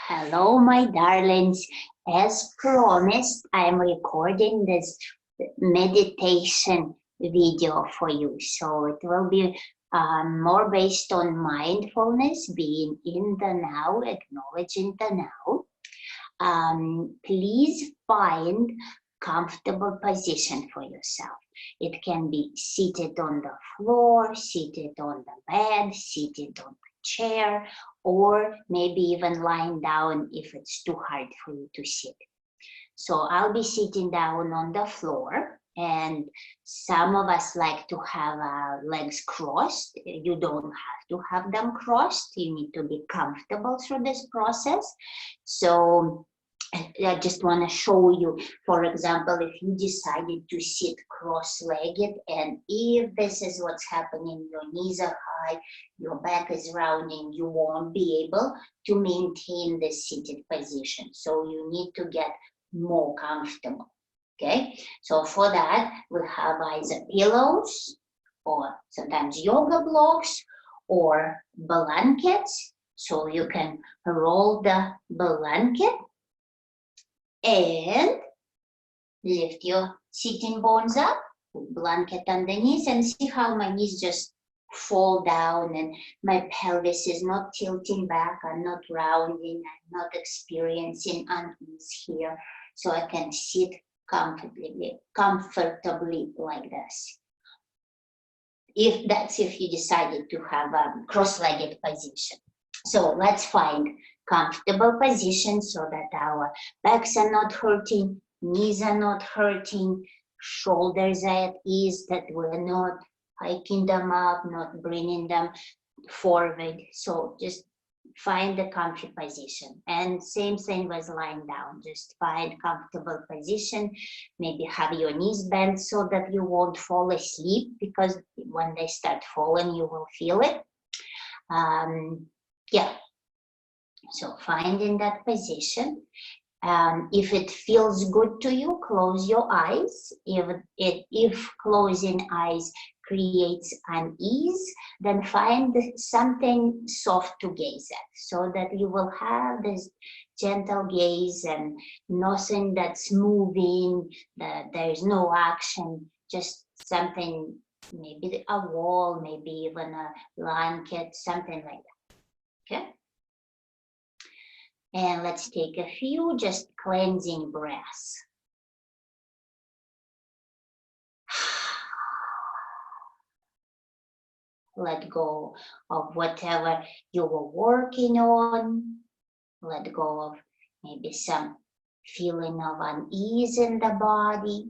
Hello, my darlings. As promised, I am recording this meditation video for you. So it will be more based on mindfulness, being in the now, acknowledging the now. Please find comfortable position for yourself. It can be seated on the floor, seated on the bed, seated on the chair, or maybe even lying down if it's too hard for you to sit. So I'll be sitting down on the floor, and some of us like to have our legs crossed. You don't have to have them crossed. You need to be comfortable through this process. So I just want to show you, for example, if you decided to sit cross-legged, and if this is what's happening, your knees are high, your back is rounding, you won't be able to maintain the seated position. So you need to get more comfortable, okay? So for that, we have either pillows or sometimes yoga blocks or blankets. So you can roll the blanket and lift your sitting bones up, put blanket underneath, and see how my knees just fall down and my pelvis is not tilting back, I'm not rounding, I'm not experiencing unease here. So I can sit comfortably like this. If you decided to have a cross-legged position. So let's find comfortable position so that our backs are not hurting, knees are not hurting, shoulders are at ease, that we're not hiking them up, not bringing them forward. So just find the comfy position. And same thing with lying down. Just find comfortable position. Maybe have your knees bent so that you won't fall asleep, because when they start falling, you will feel it. Yeah. So find in that position. If it feels good to you, close your eyes. If closing eyes creates unease, then find something soft to gaze at, so that you will have this gentle gaze and nothing that's moving, that there is no action, just something, maybe a wall, maybe even a blanket, something like that, okay? And let's take a few just cleansing breaths. Let go of whatever you were working on. Let go of maybe some feeling of unease in the body.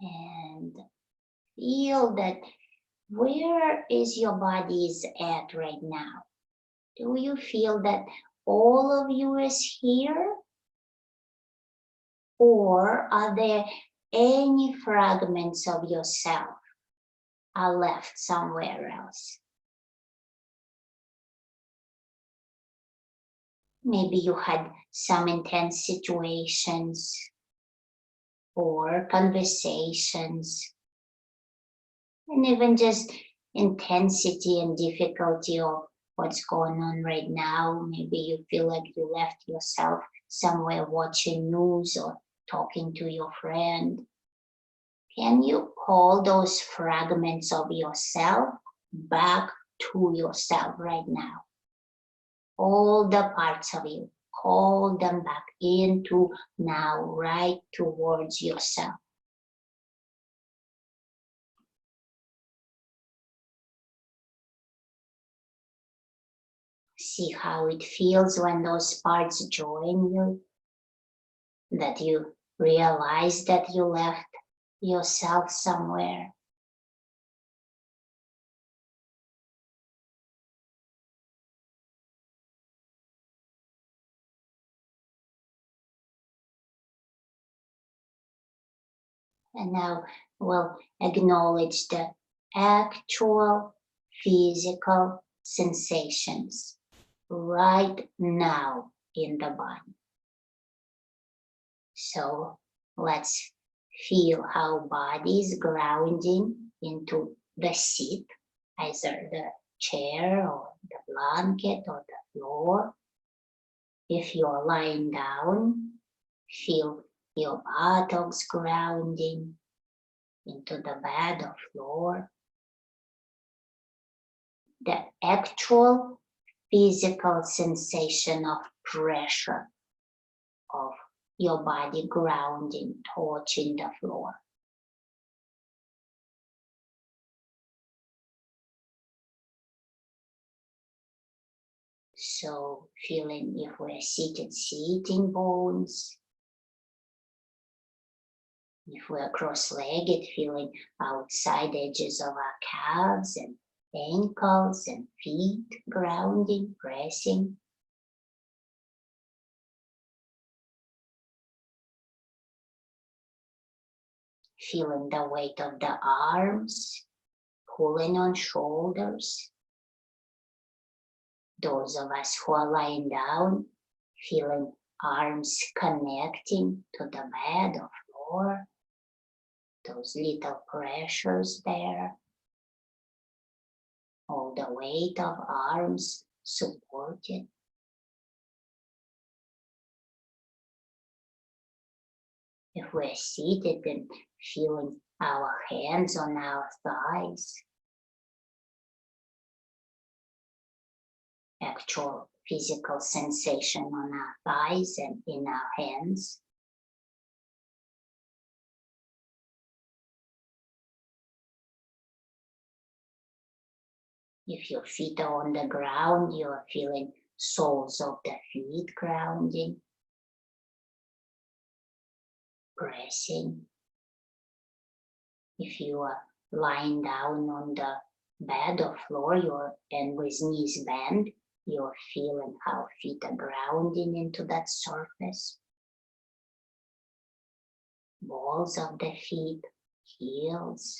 And feel that where is your body is at right now? Do you feel that all of you is here? Or are there any fragments of yourself are left somewhere else? Maybe you had some intense situations or conversations, and even just intensity and difficulty of what's going on right now. Maybe you feel like you left yourself somewhere watching news or talking to your friend. Can you call those fragments of yourself back to yourself right now? All the parts of you, call them back into now, right towards yourself. See how it feels when those parts join you, that you realize that you left yourself somewhere. And now we'll acknowledge the actual physical sensations right now in the body. So let's feel how body is grounding into the seat, either the chair or the blanket or the floor. If you're lying down, feel your buttocks grounding into the bed or floor. The actual physical sensation of pressure of your body grounding, touching the floor. So feeling if we're seated, sitting bones. If we're cross-legged, feeling outside edges of our calves and ankles and feet grounding, pressing. Feeling the weight of the arms, pulling on shoulders. Those of us who are lying down, feeling arms connecting to the bed or floor. Those little pressures there. All the weight of arms supported. If we're seated, then feeling our hands on our thighs. Actual physical sensation on our thighs and in our hands. If your feet are on the ground, you're feeling soles of the feet grounding, pressing. If you are lying down on the bed or floor and with knees bent, you're feeling how feet are grounding into that surface. Balls of the feet, heels,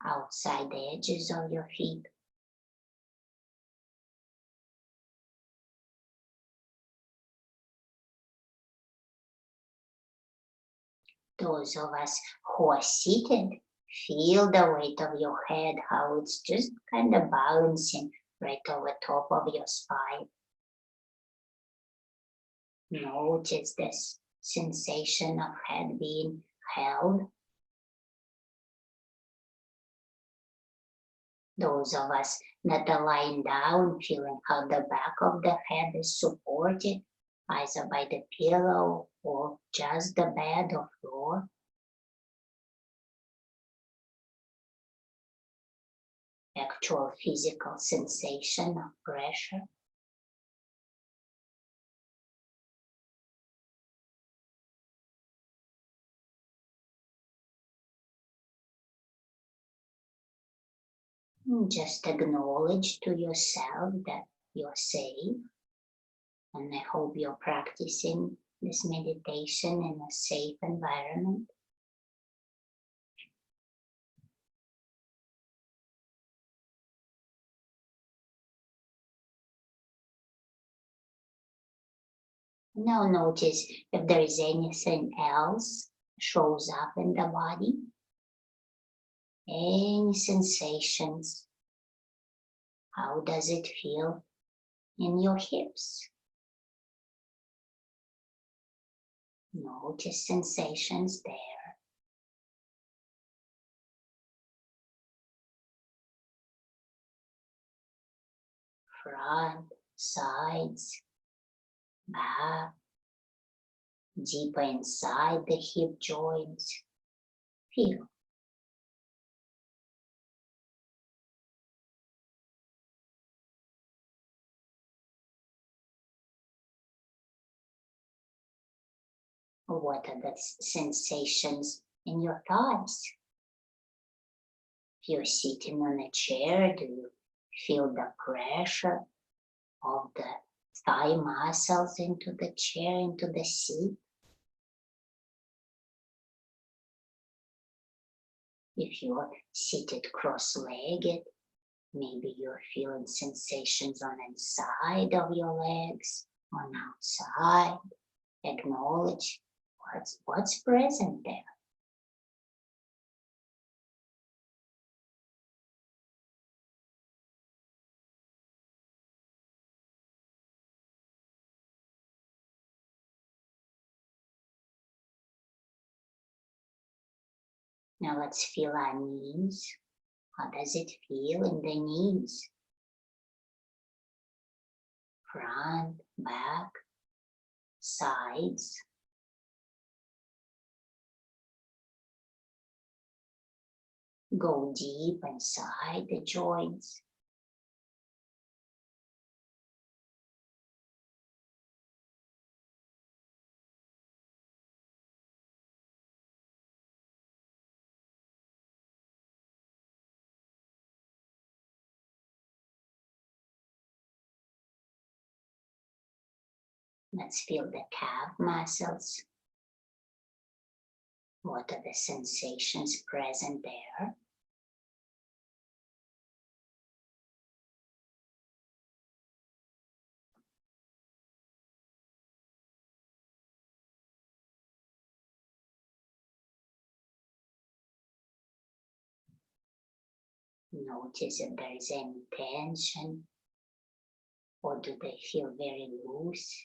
outside edges of your feet. Those of us who are seated, feel the weight of your head, how it's just kind of bouncing right over top of your spine. Notice this sensation of head being held. Those of us that are lying down, feeling how the back of the head is supported, either by the pillow or just the bed or floor. Actual physical sensation of pressure. Just acknowledge to yourself that you're safe. And I hope you're practicing this meditation in a safe environment. Now notice if there is anything else shows up in the body. Any sensations? How does it feel in your hips? Notice sensations there. Front, sides, back, deeper inside the hip joints. Feel. What are the sensations in your thighs? If you're sitting on a chair, do you feel the pressure of the thigh muscles into the chair, into the seat? If you're seated cross-legged, Maybe you're feeling sensations on inside of your legs, on outside. Acknowledge what's present there. Now let's feel our knees. How does it feel in the knees? Front, back, sides. Go deep inside the joints. Let's feel the calf muscles. What are the sensations present there? Notice if there is any tension, or do they feel very loose,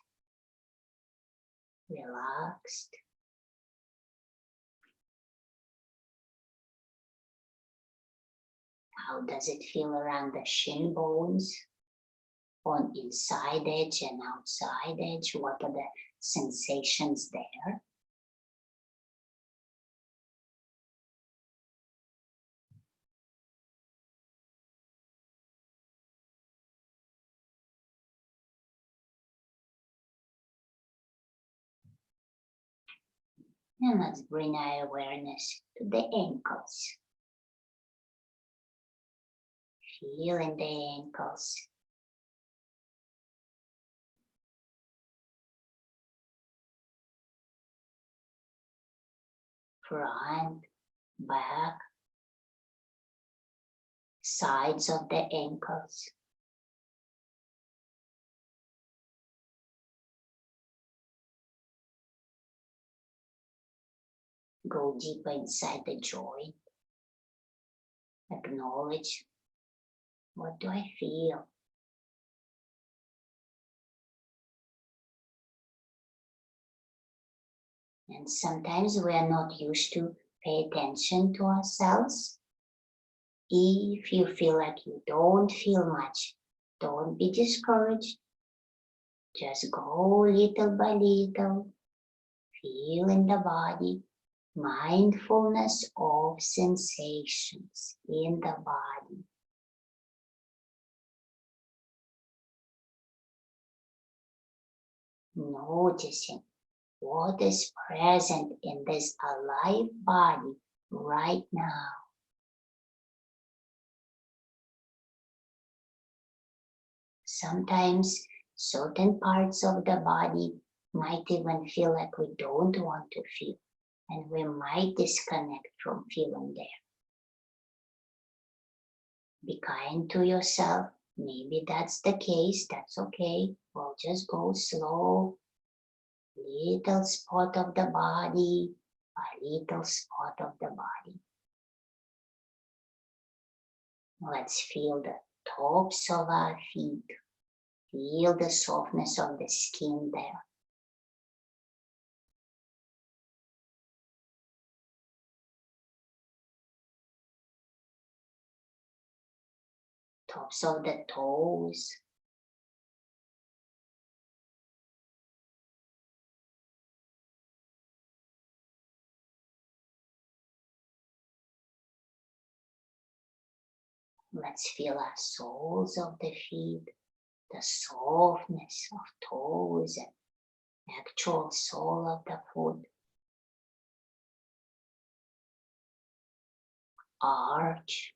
relaxed? How does it feel around the shin bones? On inside edge and outside edge, what are the sensations there? And let's bring our awareness to the ankles. Feeling the ankles. Front, back, sides of the ankles. Go deeper inside the joint. Acknowledge, what do I feel? And sometimes we are not used to pay attention to ourselves. If you feel like you don't feel much, don't be discouraged. Just go little by little, feel in the body, mindfulness of sensations in the body. Noticing what is present in this alive body right now. Sometimes certain parts of the body might even feel like we don't want to feel, and we might disconnect from feeling there. Be kind to yourself. Maybe that's the case, that's okay. We'll just go slow, little spot of the body, a little spot of the body. Let's feel the tops of our feet. Feel the softness of the skin there. Tops of the toes. Let's feel our soles of the feet, the softness of toes and actual sole of the foot. Arch.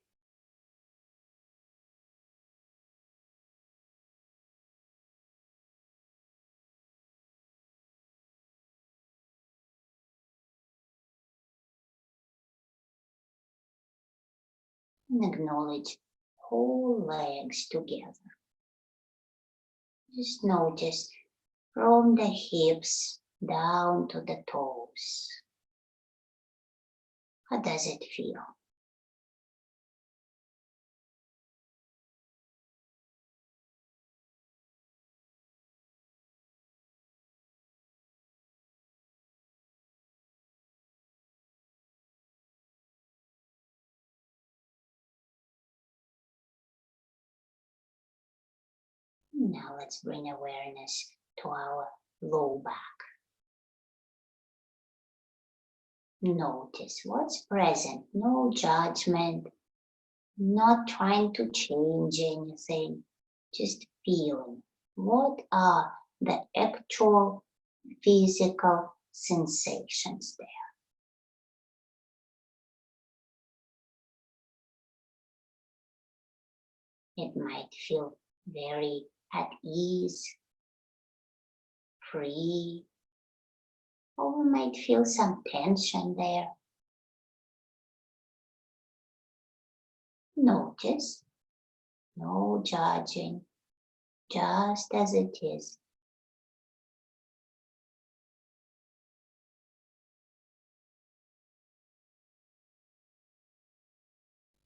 And acknowledge whole legs together. Just notice from the hips down to the toes. How does it feel? Now let's bring awareness to our low back. Notice what's present, no judgment, not trying to change anything, just feeling. What are the actual physical sensations there? It might feel very at ease, free, or we might feel some tension there. Notice, no judging, just as it is.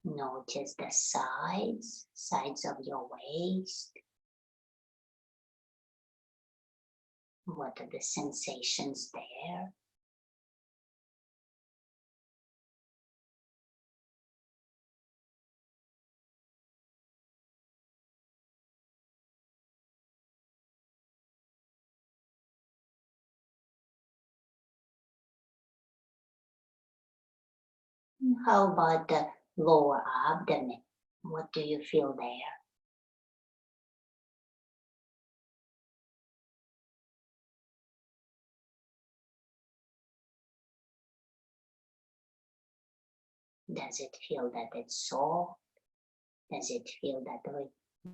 Notice the sides of your waist. What are the sensations there? How about the lower abdomen? What do you feel there? Does it feel that it's soft? Does it feel that we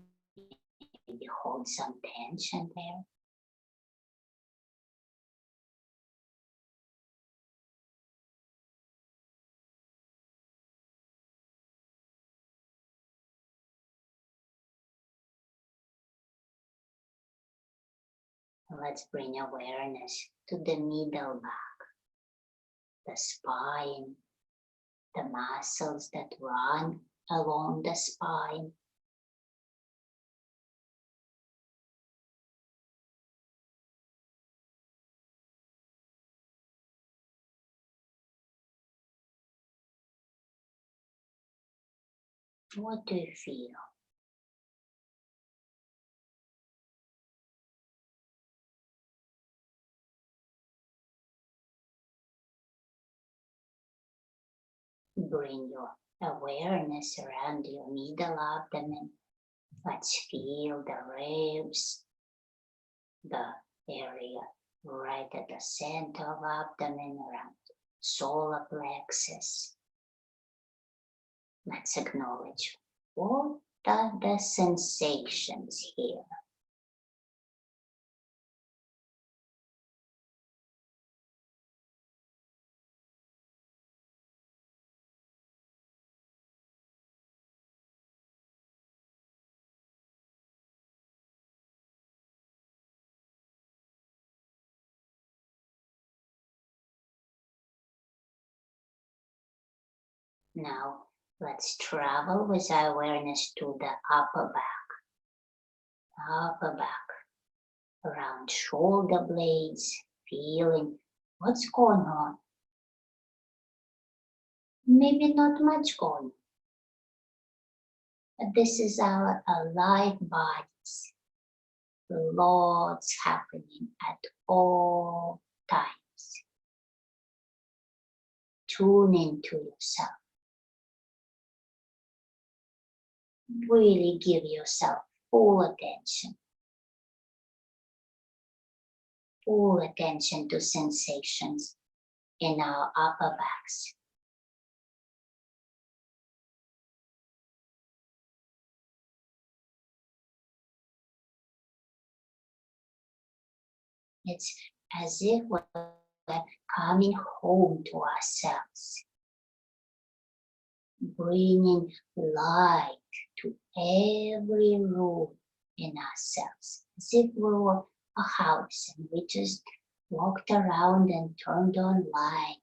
maybe hold some tension there? Let's bring awareness to the middle back, the spine, the muscles that run along the spine. What do you feel? Bring your awareness around your middle abdomen. Let's feel the ribs, the area right at the center of abdomen around solar plexus. Let's acknowledge what are the sensations here. Now, let's travel with our awareness to the upper back, around shoulder blades, feeling what's going on. Maybe not much going on, but this is our alive bodies. Lots happening at all times. Tune into yourself. Really give yourself full attention. Full attention to sensations in our upper backs. It's as if we're coming home to ourselves. bringing light to every room in ourselves, as if we were a house and we just walked around and turned on light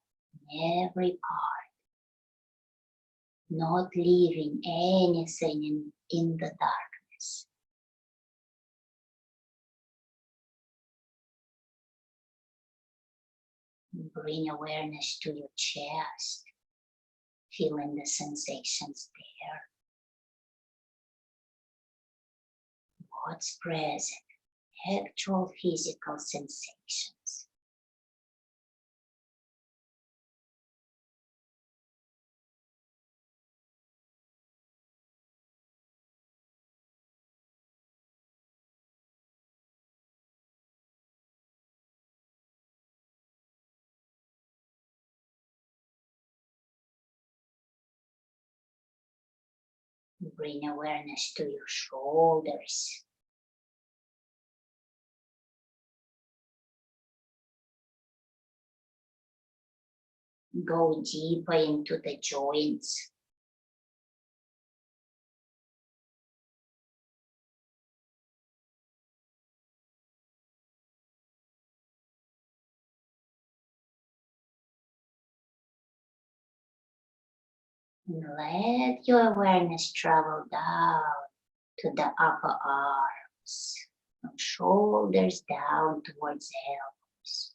in every part, not leaving anything in the darkness. Bring awareness to your chest, feeling the sensations there. What's present? Actual physical sensations. Bring awareness to your shoulders. Go deeper into the joints. And let your awareness travel down to the upper arms, from shoulders down towards elbows.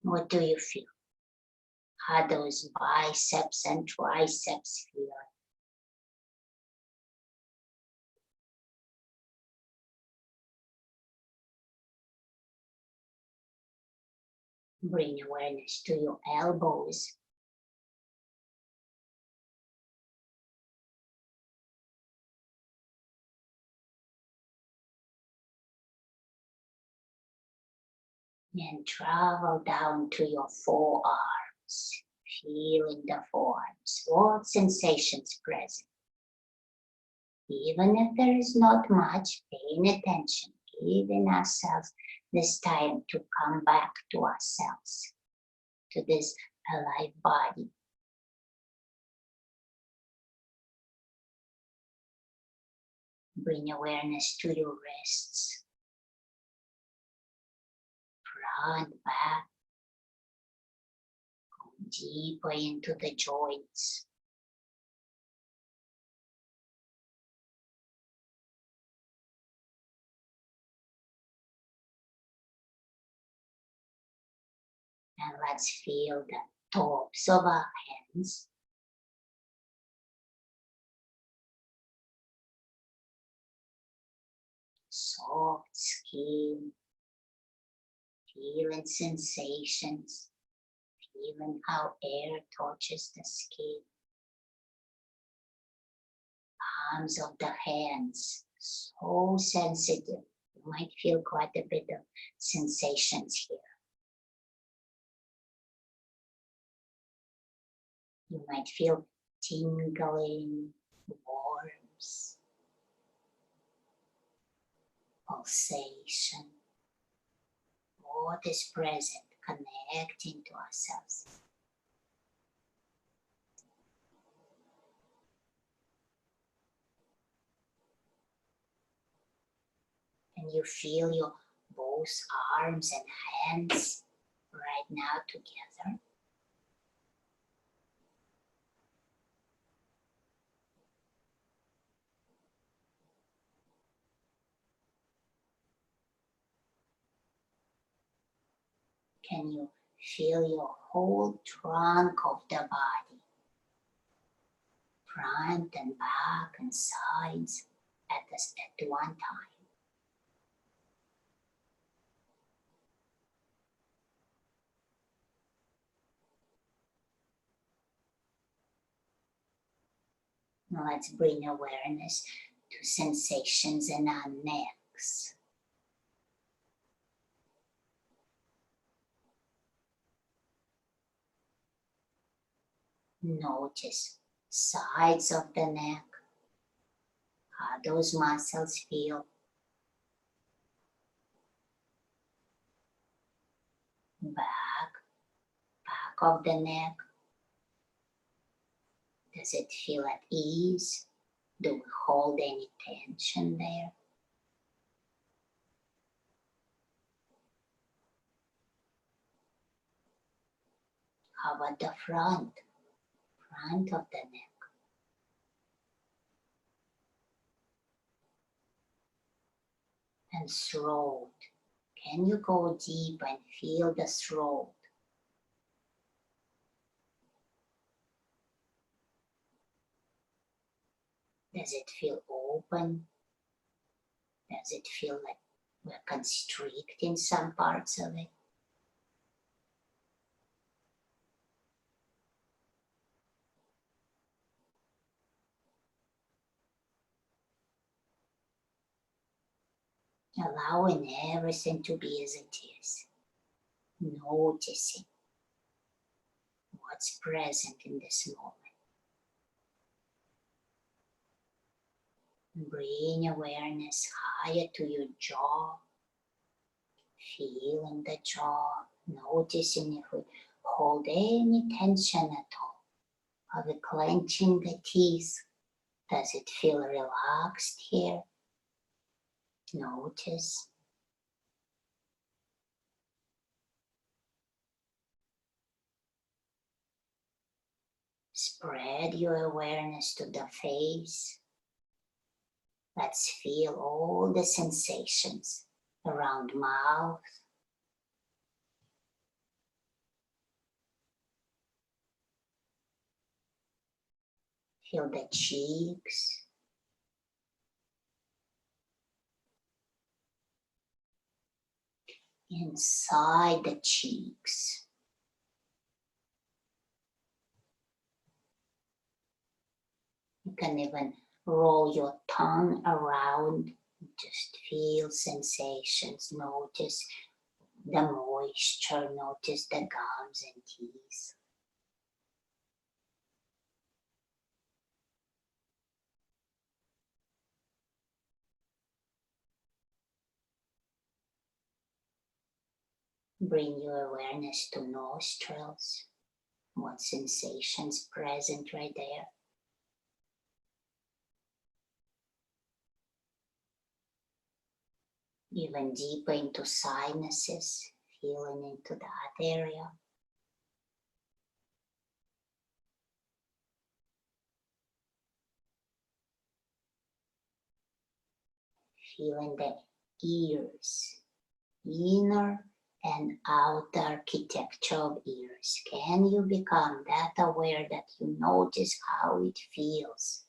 What do you feel? How those biceps and triceps feel? Bring awareness to your elbows. And travel down to your forearms. Feeling the forearms. What sensations present? Even if there is not much, paying attention, giving ourselves this time to come back to ourselves, to this alive body. Bring awareness to your wrists, front, back, deeper into the joints. And let's feel the tops of our hands. Soft skin, feeling sensations, feeling how air touches the skin. Palms of the hands, so sensitive. You might feel quite a bit of sensations here. You might feel tingling, warmth, pulsation. What is present, connecting to ourselves. And you feel your both arms and hands right now together. Can you feel your whole trunk of the body? Front and back and sides at one time. Now let's bring awareness to sensations in our necks. Notice sides of the neck, how those muscles feel. Back of the neck, Does it feel at ease? Do we hold any tension there? How about the front of the neck? And throat. Can you go deep and feel the throat? Does it feel open? Does it feel like we're constricting some parts of it? Allowing everything to be as it is. Noticing what's present in this moment. Bring awareness higher to your jaw. Feeling the jaw. Noticing if we hold any tension at all. Are we clenching the teeth? Does it feel relaxed here? Notice. Spread your awareness to the face. Let's feel all the sensations around mouth. Feel the cheeks. Inside the cheeks. You can even roll your tongue around. Just feel sensations. Notice the moisture. Notice the gums and teeth. Bring your awareness to nostrils. What sensations present right there? Even deeper into sinuses, feeling into that area. Feeling the ears, inner and outer architecture of ears. Can you become that aware that you notice how it feels?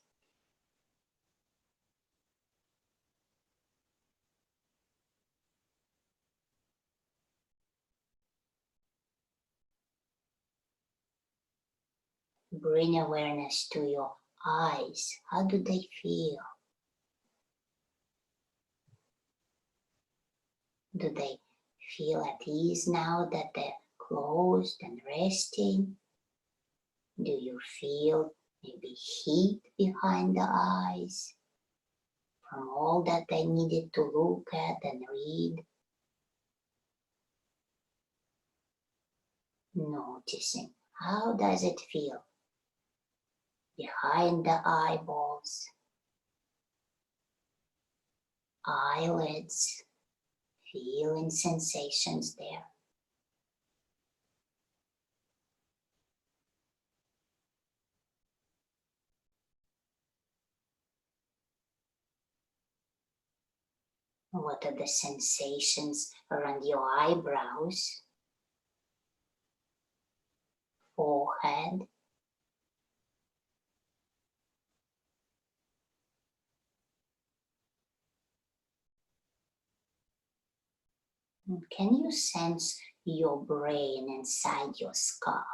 Bring awareness to your eyes. How do they feel? Do they feel at ease now that they're closed and resting? Do you feel maybe heat behind the eyes from all that they needed to look at and read? Noticing, how does it feel behind the eyeballs, eyelids, feeling sensations there. What are the sensations around your eyebrows, forehead? And can you sense your brain inside your skull?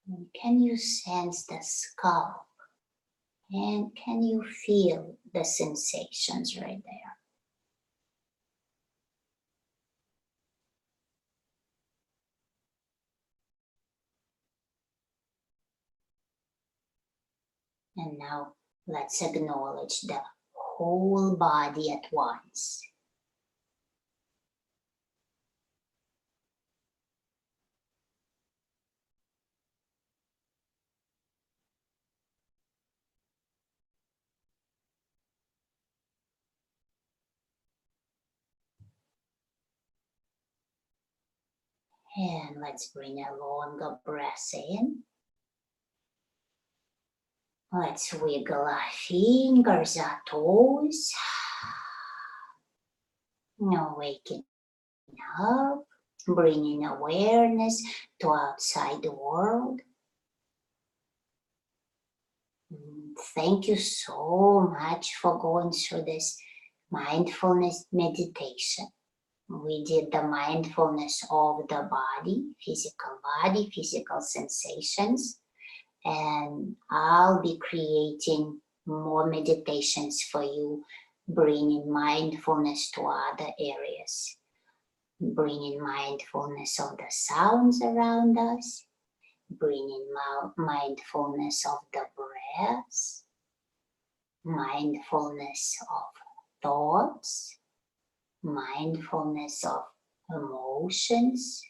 And can you sense the skull? And can you feel the sensations right there? And now let's acknowledge the whole body at once. And let's bring a longer breath in. Let's wiggle our fingers, our toes. Now waking up, bringing awareness to outside the world. Thank you so much for going through this mindfulness meditation. We did the mindfulness of the body, physical sensations, and I'll be creating more meditations for you, bringing mindfulness to other areas, bringing mindfulness of the sounds around us, bringing mindfulness of the breath, mindfulness of thoughts, mindfulness of emotions.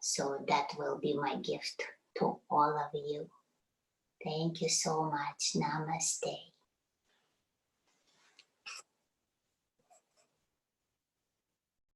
So that will be my gift to all of you. Thank you so much. Namaste.